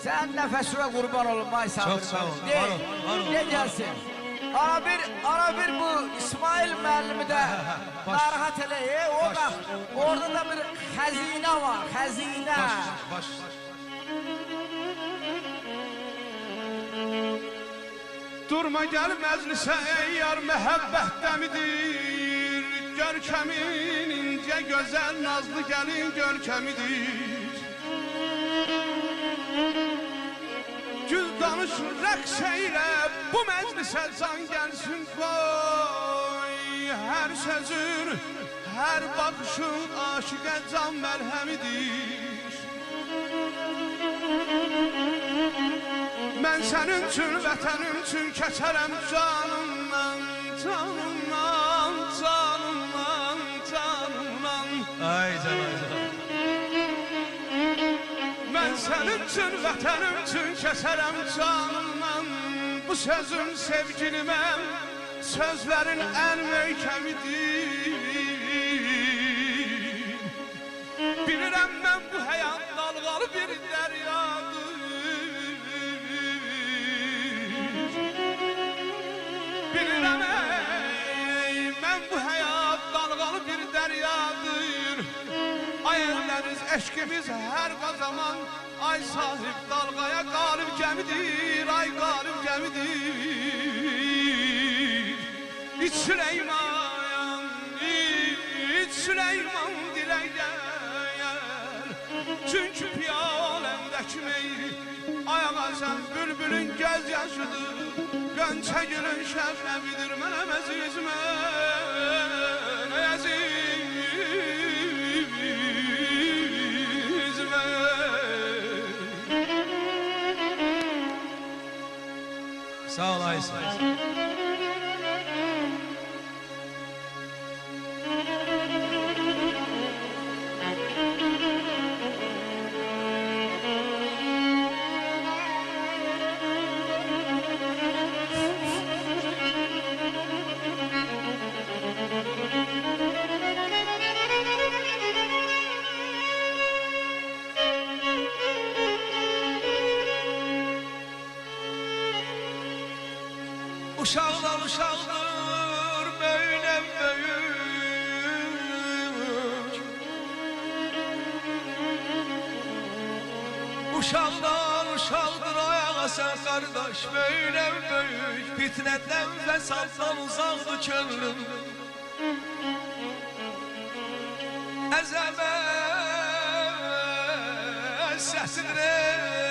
Sen nefesine kurban olun May Sabır. Çok sağ ol. Ne gelsin? Ara bir bu İsmail müellimi de narahat ele. Orada da bir hazine var. Hazine. Baş. Durma gel meclise ey yar mehabbet midir? Görkemin ince güzel nazlı gelin görkemidir. Gül danışır rəqs eyle bu meclise can gelsin koy. Her sözün, her bakışın aşığa can merhemidir. Ben senin için, vətənim için keçərəm canımdan, canımdan, canımdan, canımdan. Ay canım. Ben senin için, vətənim için keçərəm canımdan. Bu sözün sevgiliməm, sözlerin en möhkəmidir. Bilirəm mən bu həyat dalğalı bir dəryadır. Bilirəm mən bu həyat dalğalı bir dəryadır. Ay evləriz, eşkimiz hər zaman. Ay sahib dalğaya qalib gəmidir. Ay qalib gəmidir. İç Süleyman, iç Süleyman dilə gəl. Çünkü piyaləndəki meyri ayağa sən bülbülün göz yaşıdır. Gönçə gülün şəfləbidir mənəm əzizmə, əzizmə. Sağ ol Aysel. Uşaqlar uşaqdır böyle böyük. Uşaqlar uşaqdır ayağa sen kardeş böyle büyük. Fitneden fesattan uzaqdır könlüm. Əzəmət səsidir